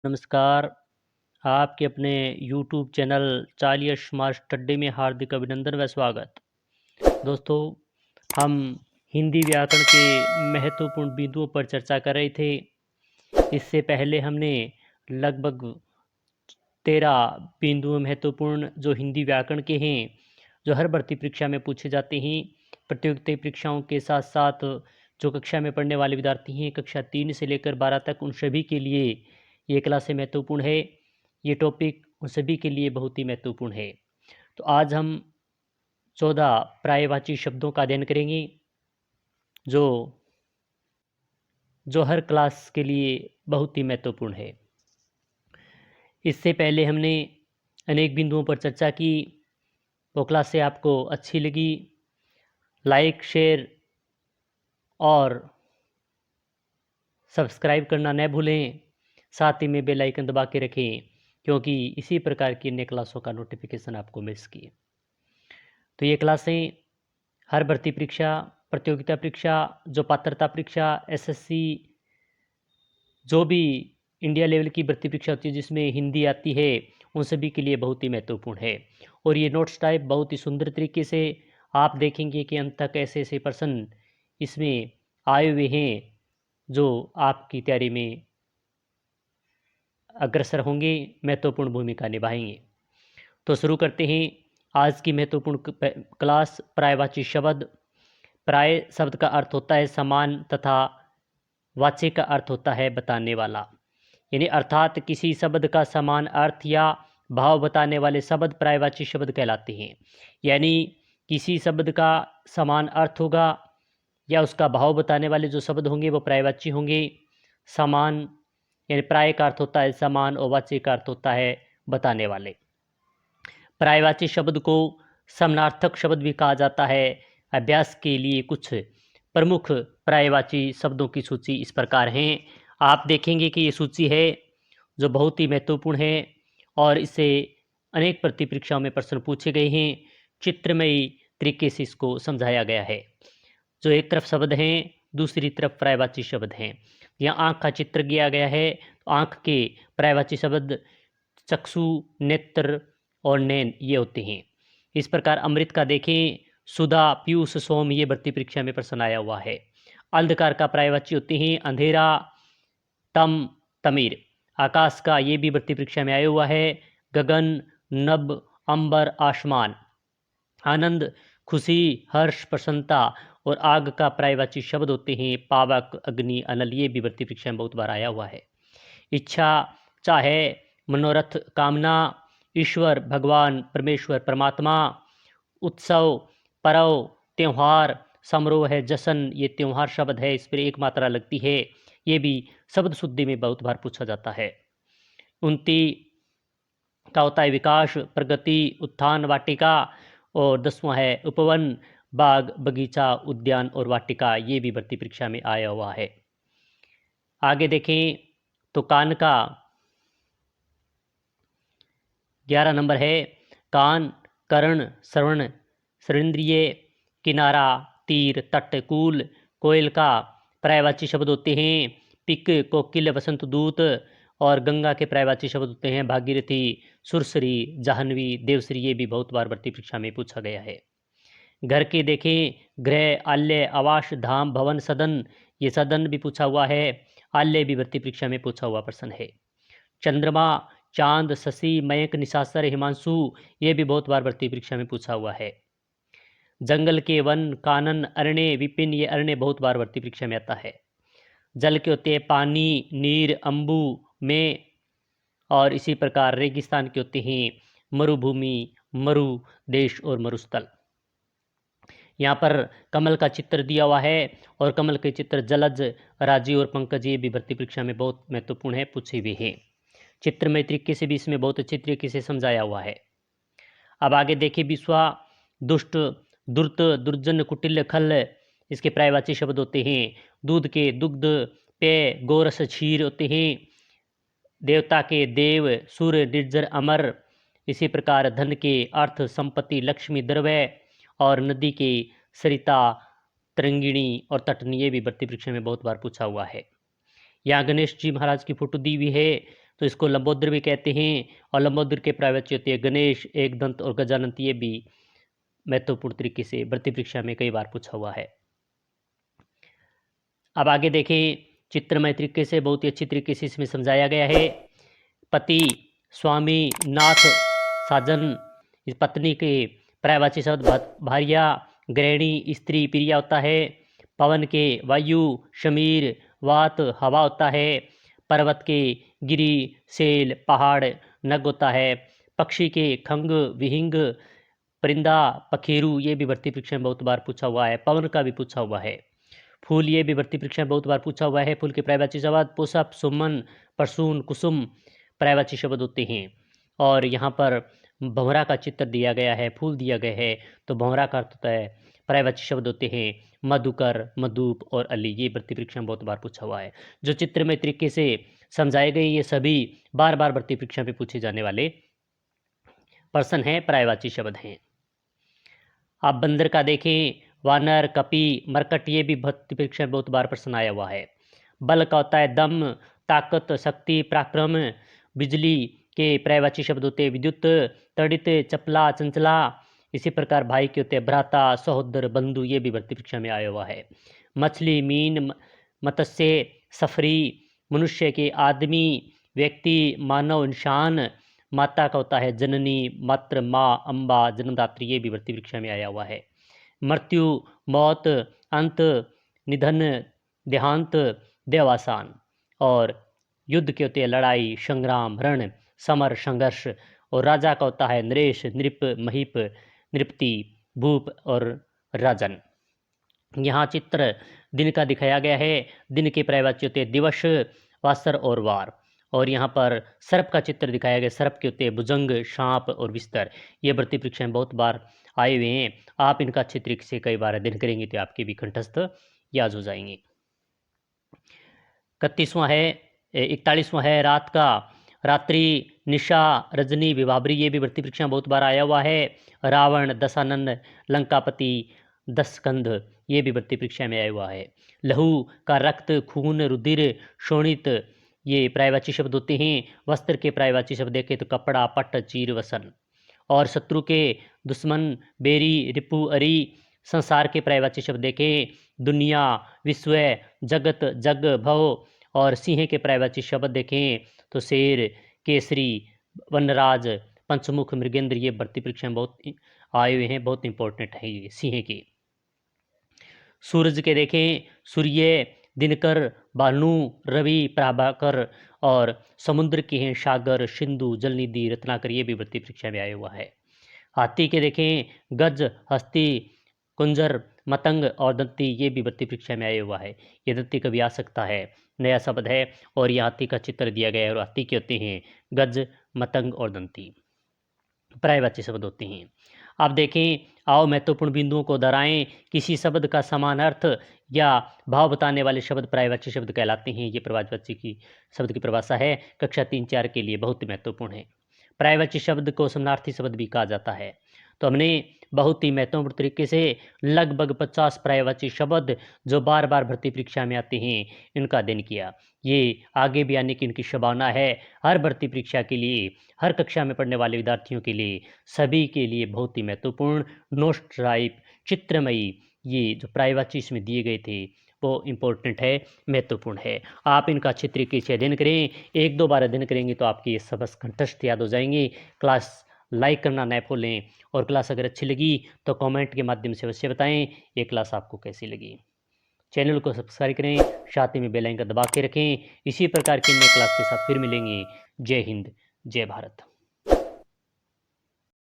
नमस्कार। आपके अपने यूट्यूब चैनल चालिया स्मार्ट स्टडी में हार्दिक अभिनंदन व स्वागत। दोस्तों, हम हिंदी व्याकरण के महत्वपूर्ण बिंदुओं पर चर्चा कर रहे थे। इससे पहले हमने लगभग 13 बिंदु महत्वपूर्ण जो हिंदी व्याकरण के हैं, जो हर भर्ती परीक्षा में पूछे जाते हैं। प्रतियोगिता परीक्षाओं के साथ साथ जो कक्षा में पढ़ने वाले विद्यार्थी हैं, कक्षा 3 से लेकर 12 तक, उन सभी के लिए ये क्लासें महत्वपूर्ण है। ये टॉपिक उन सभी के लिए बहुत ही महत्वपूर्ण है। तो आज हम 14 पर्यायवाची शब्दों का अध्ययन करेंगे जो जो हर क्लास के लिए बहुत ही महत्वपूर्ण है। इससे पहले हमने अनेक बिंदुओं पर चर्चा की। वो क्लासें आपको अच्छी लगी, लाइक, शेयर और सब्सक्राइब करना न भूलें। साथ ही में बेल आइकन दबा के रखें, क्योंकि इसी प्रकार की अन्य क्लासों का नोटिफिकेशन आपको मिल सके। तो ये क्लासें हर भर्ती परीक्षा, प्रतियोगिता परीक्षा, जो पात्रता परीक्षा, एसएससी, जो भी इंडिया लेवल की भर्ती परीक्षा होती है जिसमें हिंदी आती है, उन सभी के लिए बहुत ही महत्वपूर्ण है। और ये नोट्स टाइप बहुत ही सुंदर तरीके से आप देखेंगे कि अंत तक ऐसे ऐसे प्रश्न इसमें आए हुए हैं जो आपकी तैयारी में अग्रसर होंगे, महत्वपूर्ण भूमिका निभाएंगे। तो शुरू करते हैं आज की महत्वपूर्ण क्लास। पर्यायवाची शब्द। पर्याय शब्द का अर्थ होता है समान तथा वाच्य का अर्थ होता है बताने वाला। यानी अर्थात किसी शब्द का समान अर्थ या भाव बताने वाले शब्द पर्यायवाची शब्द कहलाते हैं। यानी किसी शब्द का समान अर्थ होगा या उसका भाव बताने वाले जो शब्द होंगे वो पर्यायवाची होंगे। समान यानी पर्याय का अर्थ होता है समान और वाच्य का अर्थ होता है बताने वाले। पर्यायवाची शब्द को समानार्थक शब्द भी कहा जाता है। अभ्यास के लिए कुछ प्रमुख पर्यायवाची शब्दों की सूची इस प्रकार हैं। आप देखेंगे कि ये सूची है जो बहुत ही महत्वपूर्ण है और इससे अनेक भर्ती परीक्षाओं में प्रश्न पूछे गए हैं। चित्रमयी तरीके से इसको समझाया गया है। जो एक तरफ शब्द हैं, दूसरी तरफ पर्यायवाची शब्द हैं। यहाँ आँख का चित्र दिया गया है, तो आँख के पर्यायवाची शब्द चक्षु, नेत्र और नैन ये होते हैं। इस प्रकार अमृत का देखें, सुधा, पीयूष, सोम, ये भर्ती परीक्षा में प्रश्न आया हुआ है। अंधकार का पर्यायवाची होते हैं अंधेरा, तम, तमीर। आकाश का ये भी भर्ती परीक्षा में आया हुआ है, गगन, नभ, अंबर, आसमान। आनंद, खुशी, हर्ष, प्रसन्नता। और आग का पर्यायवाची शब्द होते हैं पावक, अग्नि, अनल। ये भी भर्ती परीक्षा में बहुत बार आया हुआ है। इच्छा, चाहे, मनोरथ, कामना। ईश्वर, भगवान, परमेश्वर, परमात्मा। उत्सव, पर्व, त्यौहार। समारोह है, जश्न, ये त्यौहार शब्द है, इस पर एक मात्रा लगती है। ये भी शब्द शुद्धि में बहुत बार पूछा जाता है। उन्नति का होता है विकास, प्रगति, उत्थान, वाटिका। और 10वां है उपवन, बाग, बगीचा, उद्यान और वाटिका। ये भी भर्ती परीक्षा में आया हुआ है। आगे देखें तो कान का 11 नंबर है। कान, कर्ण, श्रवण, श्रवणेंद्रिय, किनारा, तीर, तट, कूल। कोयल का पर्यायवाची शब्द होते हैं पिक, कोकिल, वसंत दूत। और गंगा के पर्यायवाची शब्द होते हैं भागीरथी, सुरसरी, जाह्नवी, देवश्री। ये भी बहुत बार भर्ती परीक्षा में पूछा गया है। घर के देखें, गृह, आल्य, आवास, धाम, भवन, सदन। ये सदन भी पूछा हुआ है। आल्य भी भर्ती परीक्षा में पूछा हुआ प्रश्न है। चंद्रमा, चांद, शशि, मयंक, निशाचर, हिमांशु। ये भी बहुत बार भर्ती परीक्षा में पूछा हुआ है। जंगल के वन, कानन, अरण्य, विपिन। ये अरण्य बहुत बार भर्ती परीक्षा में आता है। जल के होते हैं पानी, नीर, अम्बु, में। और इसी प्रकार रेगिस्तान के होते हैं मरुभूमि, मरु देश और मरुस्थल। यहाँ पर कमल का चित्र दिया हुआ है और कमल के चित्र जलज, राजी और पंकज। ये भी भर्ती परीक्षा में बहुत महत्वपूर्ण है, पूछे हुए हैं। चित्रमय तरीके से भी इसमें बहुत अच्छे तरीके से समझाया हुआ है। अब आगे देखिए विश्वा, दुष्ट, दुर्त, दुर्जन, कुटिल, खल। इसके पर्यायवाची शब्द होते हैं दूध के दुग्ध, पेय, गोरस, क्षीर होते हैं। देवता के देव, सूर्य, निर्जर, अमर। इसी प्रकार धन के अर्थ, संपत्ति, लक्ष्मी, द्रव्य। और नदी के सरिता, तरंगिणी और तटनी। ये भी भर्ती परीक्षा में बहुत बार पूछा हुआ है। यहाँ गणेश जी महाराज की फोटो दी हुई है, तो इसको लंबोदर भी कहते हैं। और लंबोदर के पर्यायवाची होते हैं गणेश, एकदंत और गजानंत। ये भी महत्वपूर्ण तरीके से भर्ती परीक्षा में कई बार पूछा हुआ है। अब आगे देखें, चित्रमय तरीके से बहुत ही अच्छी तरीके से इसमें समझाया गया है। पति, स्वामी, नाथ, साजन, इस पत्नी के पर्यायवाची शब्द भार्या, गृहिणी, स्त्री, प्रिया होता है। पवन के वायु, शमीर, वात, हवा होता है। पर्वत के गिरी, सेल, पहाड़, नग होता है। पक्षी के खंग, विहिंग, परिंदा, पखेरु। ये भी भर्ती परीक्षा में बहुत बार पूछा हुआ है। पवन का भी पूछा हुआ है। फूल, ये भी भर्ती परीक्षा में बहुत बार पूछा हुआ है। फूल के पर्यायवाची शब्द पुष्प, सुमन, परसून, कुसुम पर्यायवाची शब्द होते हैं। और यहाँ पर भंवरा का चित्र दिया गया है, फूल दिया गया है, तो भंवरा का अर्थ होता है, पर्यायवाची शब्द होते हैं मधुकर, मधुप और अली। ये भर्ती परीक्षा में बहुत बार पूछा हुआ है। जो चित्रमय तरीके से समझाए गए ये सभी बार बार भर्ती परीक्षा में पूछे जाने वाले पर्सन हैं, पर्यायवाची शब्द हैं। आप बंदर का देखें, वानर, कपि, मरकट। ये भी भर्ती परीक्षा में बहुत बार प्रश्न आया हुआ है। बल का होता है दम, ताकत, शक्ति, पराक्रम। बिजली के पर्यायवाची शब्द होते हैं विद्युत, तड़ित, चपला, चंचला। इसी प्रकार भाई के होते हैं भ्राता, सहोदर, बंधु। ये भी भर्ती परीक्षा में आया हुआ है। मछली, मीन, मत्स्य, सफरी। मनुष्य के आदमी, व्यक्ति, मानव, इंसान। माता का होता है जननी, मातृ, माँ, अम्बा, जन्मदात्री। ये भी भर्ती परीक्षा में आया हुआ है। मृत्यु, मौत, अंत, निधन, देहांत, देवासान। और युद्ध के होते हैं लड़ाई, संग्राम, रण, समर, संघर्ष। और राजा का होता है नरेश, नृप, महीप, नृपति, भूप और राजन। यहाँ चित्र दिन का दिखाया गया है। दिन के पर्यायवाची होते हैं दिवस, वासर और वार। और यहाँ पर सर्प का चित्र दिखाया गया। सर्प के होते हैं भुजंग, सांप और बिस्तर। ये भर्ती परीक्षा में बहुत बार आए हुए हैं। आप इनका अच्छे तरीके से कई बार अध्ययन करेंगे तो आपके भी कंठस्थ याद हो जाएंगे। 31वां है, 41वां है रात का, रात्रि, निशा, रजनी, विभावरी। ये भी भर्ती परीक्षा में बहुत बार आया हुआ है। रावण, दशानन, लंकापति, दशकंध। ये भी भर्ती परीक्षा में आया हुआ है। लहू का रक्त, खून, रुधिर, शोणित। ये पर्यायवाची शब्द होते हैं। वस्त्र के पर्यायवाची शब्द देखें तो कपड़ा, पट, चीर, वसन। और शत्रु के दुश्मन, बेरी, रिपु, अरी। संसार के पर्यायवाची शब्द देखें दुनिया, विश्व, जगत, जग, भव। और सिंह के पर्यायवाची शब्द देखें तो शेर, केसरी, वनराज, पंचमुख, मृगेंद्र। ये भर्ती परीक्षा में बहुत आए हुए हैं, बहुत इंपॉर्टेंट है ये सिंह के। सूरज के देखें सूर्य, दिनकर, भानु, रवि, प्रभाकर। और समुद्र के हैं सागर, सिंधु, जलनिधि, रत्नाकर। ये भी भर्ती परीक्षा में आया हुआ है। हाथी के देखें गज, हस्ती, कुंजर, मतंग और दंती। ये भी भर्ती परीक्षा में आया हुआ है। ये दंती कभी आ सकता है, नया शब्द है। और ये हाथी का चित्र दिया गया है। और हाथी के होते हैं गज, मतंग और दंती, पर्यायवाची शब्द होते हैं। आप देखें, आओ महत्वपूर्ण बिंदुओं को दोहराएं। किसी शब्द का समान अर्थ या भाव बताने वाले शब्द पर्यायवाची शब्द कहलाते हैं। ये पर्यायवाची की शब्द की परिभाषा है, कक्षा 3-4 के लिए बहुत महत्वपूर्ण है। पर्यायवाची शब्द को समानार्थी शब्द भी कहा जाता है। तो हमने बहुत ही महत्वपूर्ण तरीके से लगभग 50 पर्यायवाची शब्द जो बार बार भर्ती परीक्षा में आते हैं इनका अध्ययन किया। ये आगे भी आने की इनकी संभावना है। हर भर्ती परीक्षा के लिए, हर कक्षा में पढ़ने वाले विद्यार्थियों के लिए, सभी के लिए बहुत ही महत्वपूर्ण नोट्स टाइप चित्रमयी ये जो पर्यायवाची इसमें दिए गए थे वो इम्पोर्टेंट है, महत्वपूर्ण है। आप इनका अच्छे तरीके से अध्ययन करें। 1-2 बार अध्ययन करेंगे तो आपके ये सबक कंठस्थ याद हो जाएंगे। क्लास लाइक करना न भूलें। और क्लास अगर अच्छी लगी तो कमेंट के माध्यम से अवश्य बताएं ये क्लास आपको कैसी लगी। चैनल को सब्सक्राइब करें, साथ ही में बेल आइकन दबा के रखें। इसी प्रकार की नई क्लास के साथ फिर मिलेंगे। जय हिंद, जय भारत।